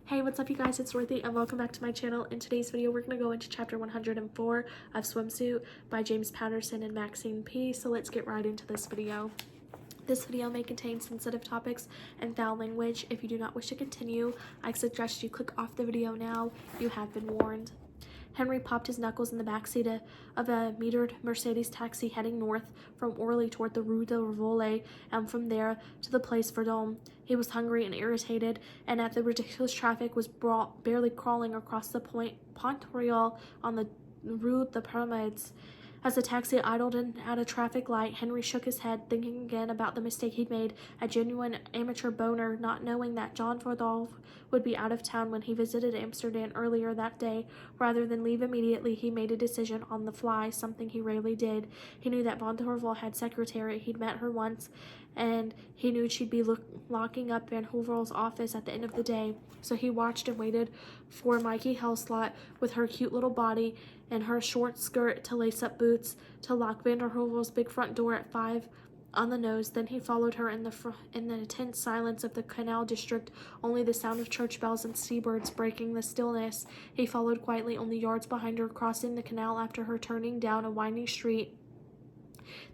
Hey, what's up you guys, it's Dorothy and welcome back to my channel. In today's video, we're going to go into chapter 104 of Swimsuit by James Patterson and Maxine P. So let's get right into this video. This video may contain sensitive topics and foul language. If you do not wish to continue, I suggest you click off the video now. You have been warned. Henry popped his knuckles in the backseat of a metered Mercedes taxi heading north from Orly toward the Rue de Rivoli and from there to the Place Vendôme. He was hungry and irritated, and at the ridiculous traffic was barely crawling across the Pont Royal on the Rue des Pyramids. As the taxi idled in at a traffic light, Henry shook his head, thinking again about the mistake he'd made, a genuine amateur boner, not knowing that John Rodolphe would be out of town when he visited Amsterdam earlier that day. Rather than leave immediately, he made a decision on the fly, something he rarely did. He knew that Van Heuvel had secretary. He'd met her once, and he knew she'd be locking up Van Heuvel's office at the end of the day. So he watched and waited for Mikey Helslot, with her cute little body and her short skirt to lace up boots, to lock Van Heuvel's big front door at 5 on the nose. Then he followed her in the tense silence of the canal district, only the sound of church bells and seabirds breaking the stillness. He followed quietly, only yards behind her, crossing the canal after her, turning down a winding street.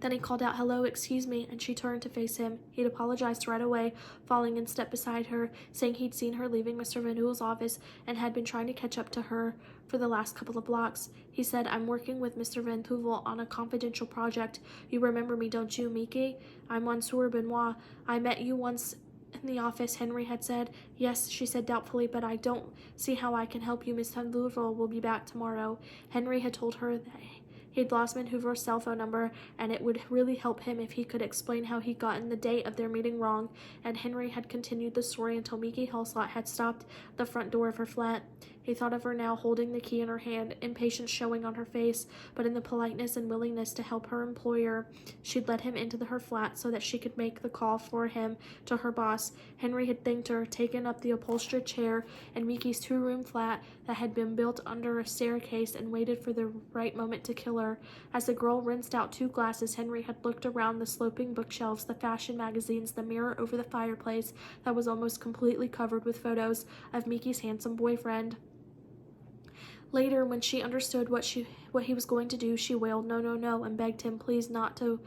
Then he called out, "Hello, excuse me," and she turned to face him. He'd apologized right away, falling in step beside her, saying he'd seen her leaving Mr. Van Heuvel's office and had been trying to catch up to her for the last couple of blocks. He said, "I'm working with Mr. Van Heuvel on a confidential project. You remember me, don't you, Miki? I'm Monsieur Benoit. I met you once in the office," Henry had said. "Yes," she said doubtfully, "but I don't see how I can help you. Miss Van Heuvel will be back tomorrow." Henry had told her that he'd lost Van Heuvel's cell phone number, and it would really help him if he could explain how he'd gotten the date of their meeting wrong, and Henry had continued the story until Miki Helslot had stopped at the front door of her flat. He thought of her now, holding the key in her hand, impatience showing on her face, but in the politeness and willingness to help her employer, she'd let him into her flat so that she could make the call for him to her boss. Henry had thanked her, taken up the upholstered chair in Miki's two-room flat that had been built under a staircase, and waited for the right moment to kill her. As the girl rinsed out 2 glasses, Henry had looked around the sloping bookshelves, the fashion magazines, the mirror over the fireplace that was almost completely covered with photos of Miki's handsome boyfriend. Later, when she understood what he was going to do, she wailed, "No, no, no," and begged him please not to.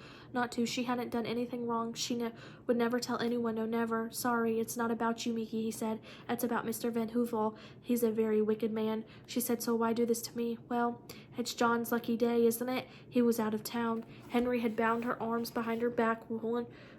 She hadn't done anything wrong. She would never tell anyone. No, never. "Sorry, it's not about you, Miki," he said. "It's about Mr. Van Heuvel. He's a very wicked man." She said, "So why do this to me?" "Well, it's John's lucky day, isn't it? He was out of town." Henry had bound her arms behind her back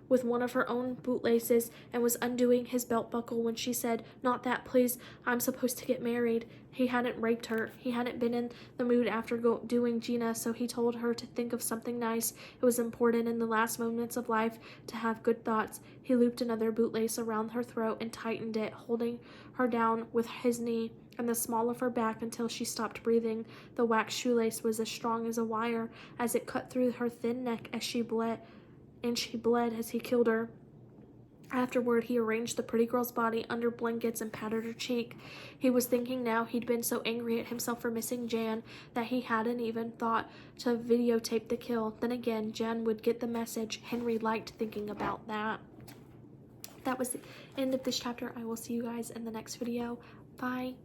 with one of her own bootlaces, and was undoing his belt buckle when she said, "Not that, please. I'm supposed to get married." He hadn't raped her. He hadn't been in the mood after doing Gina, so he told her to think of something nice. It was important in the last moments of life to have good thoughts. He looped another bootlace around her throat and tightened it, holding her down with his knee and the small of her back until she stopped breathing. The wax shoelace was as strong as a wire as it cut through her thin neck as she bled as he killed her. Afterward, he arranged the pretty girl's body under blankets and patted her cheek. He was thinking now he'd been so angry at himself for missing Jan that he hadn't even thought to videotape the kill. Then again, Jan would get the message. Henry liked thinking about that. That was the end of this chapter. I will see you guys in the next video. Bye.